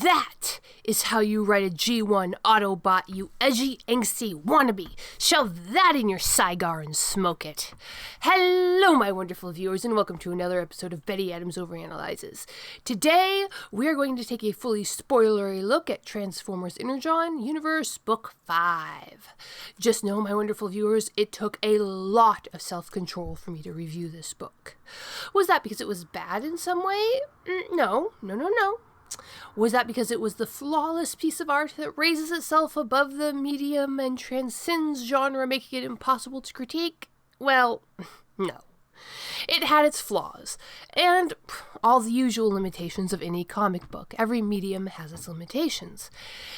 That is how you write a G1 Autobot, you edgy, angsty wannabe. Shove that in your cigar and smoke it. Hello, my wonderful viewers, and welcome to another episode of Betty Adams Overanalyzes. Today, we are going to take a fully spoilery look at Transformers Energon Universe Book 5. Just know, my wonderful viewers, it took a lot of self-control for me to review this book. Was that because it was bad in some way? No. Was that because it was the flawless piece of art that raises itself above the medium and transcends genre, making it impossible to critique? Well, no. It had its flaws, and all the usual limitations of any comic book. Every medium has its limitations.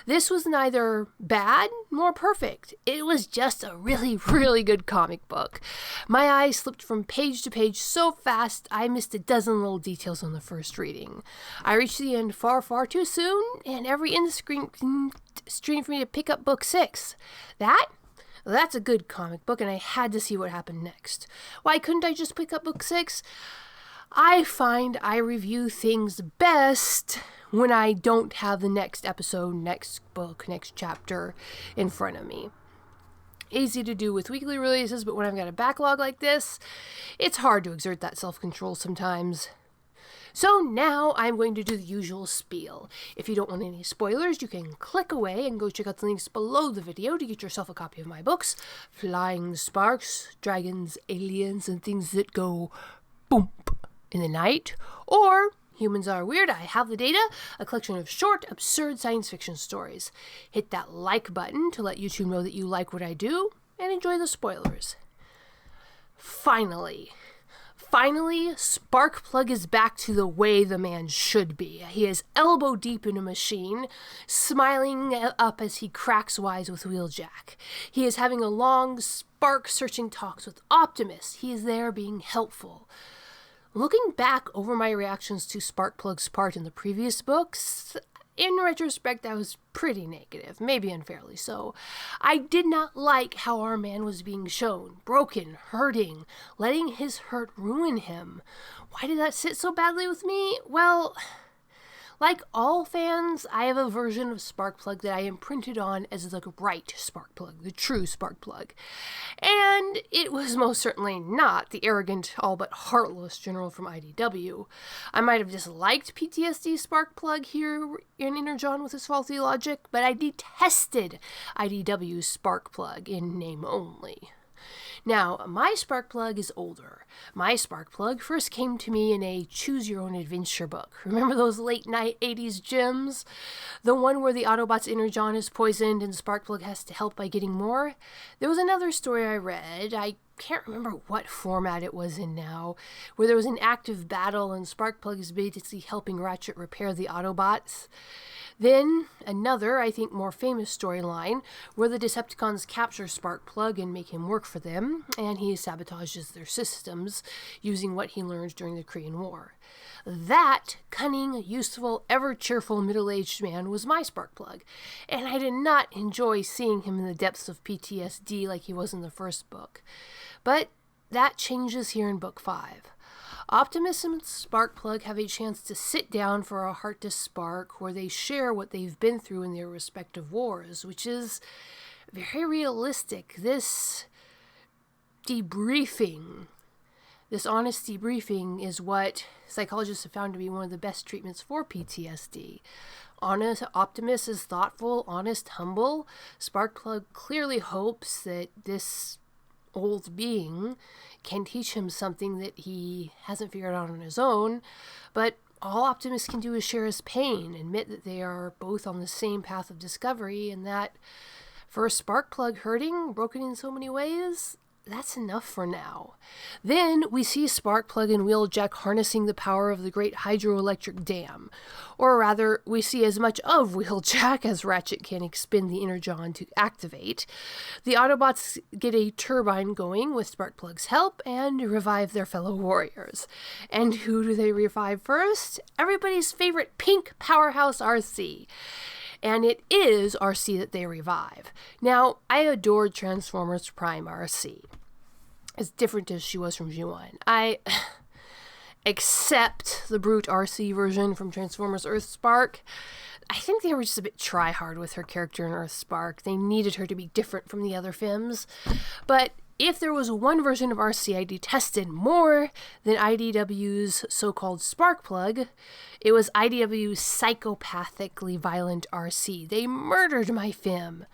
This was neither bad nor perfect. It was just a really, really good comic book. My eyes slipped from page to page so fast, I missed a dozen little details on the first reading. I reached the end far, far too soon, and every instinct streamed for me to pick up book 6. That's a good comic book, and I had to see what happened next. Why couldn't I just pick up book 6? I find I review things best when I don't have the next episode, next book, next chapter in front of me. Easy to do with weekly releases, but when I've got a backlog like this, it's hard to exert that self-control sometimes. So now I'm going to do the usual spiel. If you don't want any spoilers, you can click away and go check out the links below the video to get yourself a copy of my books, Flying Sparks, Dragons, Aliens, and Things That Go Boom in the Night, or Humans Are Weird, I Have the Data, a collection of short, absurd science fiction stories. Hit that like button to let YouTube know that you like what I do, and enjoy the spoilers. Finally, Sparkplug is back to the way the man should be. He is elbow deep in a machine, smiling up as he cracks wise with Wheeljack. He is having a long, spark-searching talks with Optimus. He is there being helpful. Looking back over my reactions to Sparkplug's part in the previous books, in retrospect, I was pretty negative, maybe unfairly so. I did not like how our man was being shown, broken, hurting, letting his hurt ruin him. Why did that sit so badly with me? Well, like all fans, I have a version of Sparkplug that I imprinted on as the right Sparkplug, the true Sparkplug. And it was most certainly not the arrogant, all but heartless general from IDW. I might have disliked PTSD Sparkplug here in Energon with his faulty logic, but I detested IDW's Sparkplug in name only. Now, my Sparkplug is older. My Sparkplug first came to me in a choose-your-own-adventure book. Remember those late-night 80s gems? The one where the Autobot's Energon is poisoned and Sparkplug has to help by getting more? There was another story I read, I can't remember what format it was in now, where there was an active battle and Sparkplug is basically helping Ratchet repair the Autobots. Then, another, I think more famous storyline, where the Decepticons capture Sparkplug and make him work for them, and he sabotages their systems, using what he learned during the Korean War. That cunning, useful, ever-cheerful middle-aged man was my Sparkplug, and I did not enjoy seeing him in the depths of PTSD like he was in the first book. But that changes here in Book 5. Optimus and Sparkplug have a chance to sit down for a Heart to Spark where they share what they've been through in their respective wars, which is very realistic. This debriefing, this honest debriefing is what psychologists have found to be one of the best treatments for PTSD. Optimus is thoughtful, honest, humble. Sparkplug clearly hopes that this old being can teach him something that he hasn't figured out on his own, but all Optimus can do is share his pain, admit that they are both on the same path of discovery, and that for Sparkplug hurting, broken in so many ways, that's enough for now. Then we see Sparkplug and Wheeljack harnessing the power of the great hydroelectric dam. Or rather, we see as much of Wheeljack as Ratchet can expend the Energon to activate. The Autobots get a turbine going with Sparkplug's help and revive their fellow warriors. And who do they revive first? Everybody's favorite pink powerhouse RC. And it is RC that they revive. Now, I adored Transformers Prime RC. As different as she was from G1. except the Brute RC version from Transformers Earthspark. I think they were just a bit try-hard with her character in Earthspark. They needed her to be different from the other Fims. But if there was one version of RC I detested more than IDW's so-called Sparkplug, it was IDW's psychopathically violent RC. They murdered my Fim.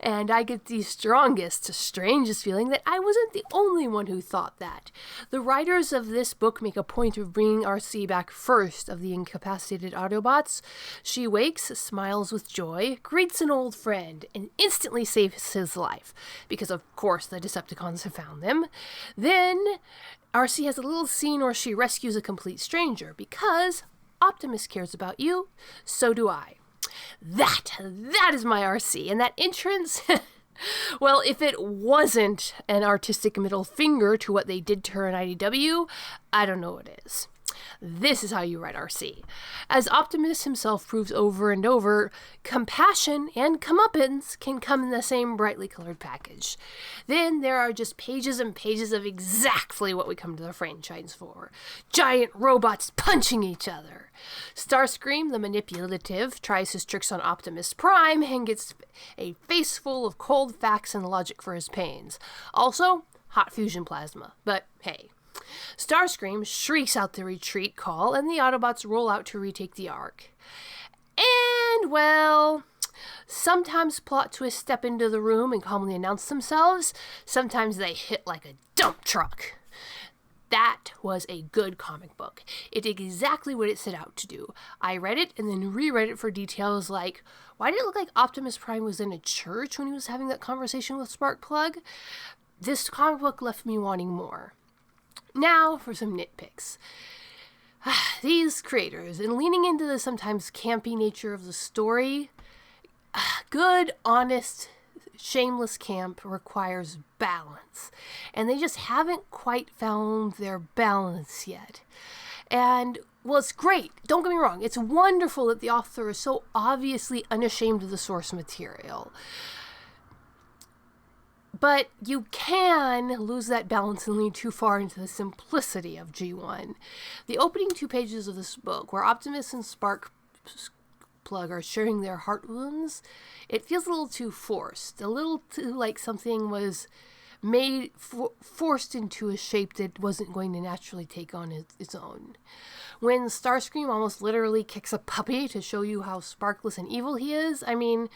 And I get the strangest feeling that I wasn't the only one who thought that. The writers of this book make a point of bringing RC back first of the incapacitated Autobots. She wakes, smiles with joy, greets an old friend, and instantly saves his life, because of course the Decepticons have found them. Then RC has a little scene where she rescues a complete stranger, because Optimus cares about you, so do I. That is my RC, and that entrance, well, if it wasn't an artistic middle finger to what they did to her in IDW, I don't know what it is. This is how you write RC. As Optimus himself proves over and over, compassion and comeuppance can come in the same brightly colored package. Then there are just pages and pages of exactly what we come to the franchise for. Giant robots punching each other. Starscream, the manipulative, tries his tricks on Optimus Prime and gets a face full of cold facts and logic for his pains. Also, hot fusion plasma. But hey. Starscream shrieks out the retreat call, and the Autobots roll out to retake the Ark. And, well, sometimes plot twists step into the room and calmly announce themselves. Sometimes they hit like a dump truck. That was a good comic book. It did exactly what it set out to do. I read it and then reread it for details like, why did it look like Optimus Prime was in a church when he was having that conversation with Sparkplug? This comic book left me wanting more. Now for some nitpicks. These creators, in leaning into the sometimes campy nature of the story, good, honest, shameless camp requires balance. And they just haven't quite found their balance yet. And, well, it's great. Don't get me wrong. It's wonderful that the author is so obviously unashamed of the source material. But you can lose that balance and lean too far into the simplicity of G1. The opening 2 pages of this book, where Optimus and Sparkplug are sharing their heart wounds, it feels a little too forced. A little too like something was made, forced into a shape that wasn't going to naturally take on its own. When Starscream almost literally kicks a puppy to show you how sparkless and evil he is, I mean,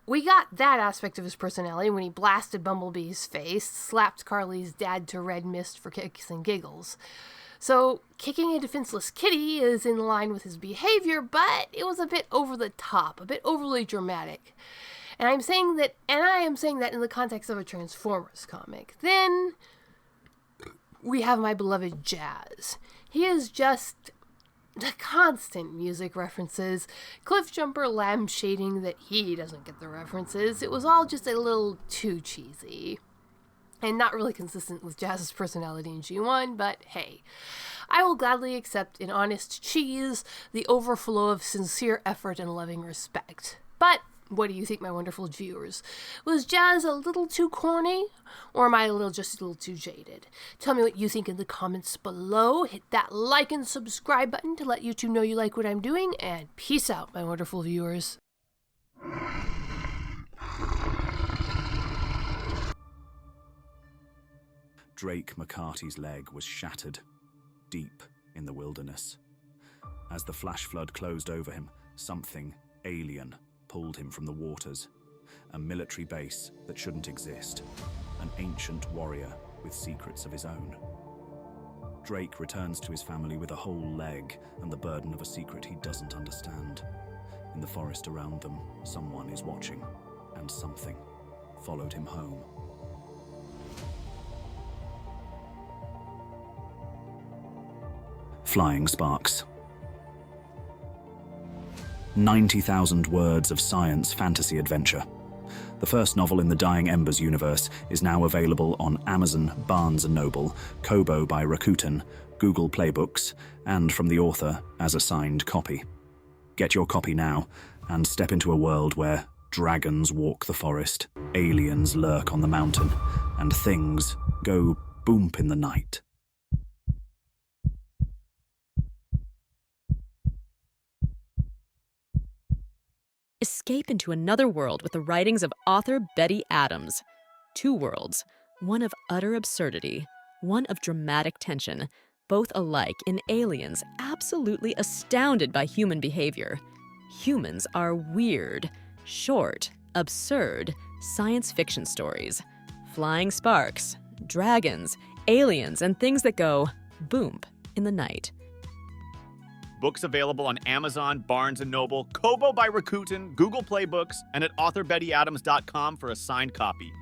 we got that aspect of his personality when he blasted Bumblebee's face, slapped Carly's dad to red mist for kicks and giggles. So, kicking a defenseless kitty is in line with his behavior, but it was a bit over the top, a bit overly dramatic. And I am saying that in the context of a Transformers comic. Then, we have my beloved Jazz. He is just the constant music references, Cliffjumper lampshading that he doesn't get the references. It was all just a little too cheesy. And not really consistent with Jazz's personality in G1, but hey. I will gladly accept in honest cheese the overflow of sincere effort and loving respect. But what do you think, my wonderful viewers? Was Jazz a little too corny? Or am I just a little too jaded? Tell me what you think in the comments below. Hit that like and subscribe button to let YouTube know you like what I'm doing. And peace out, my wonderful viewers. Drake McCarty's leg was shattered, deep in the wilderness. As the flash flood closed over him, something alien pulled him from the waters. A military base that shouldn't exist. An ancient warrior with secrets of his own. Drake returns to his family with a whole leg and the burden of a secret he doesn't understand. In the forest around them, someone is watching, and something followed him home. Flying Sparks. 90,000 words of science fantasy adventure. The first novel in the Dying Embers universe is now available on Amazon, Barnes & Noble, Kobo by Rakuten, Google Play Books, and from the author as a signed copy. Get your copy now and step into a world where dragons walk the forest, aliens lurk on the mountain, and things go boomp in the night. escape into another world with the writings of author Betty Adams. Two worlds, one of utter absurdity, one of dramatic tension, both alike in aliens absolutely astounded by human behavior. Humans are weird, short, absurd science fiction stories. Flying sparks, dragons, aliens, and things that go boom in the night. Books available on Amazon, Barnes & Noble, Kobo by Rakuten, Google Play Books, and at authorbettyadams.com for a signed copy.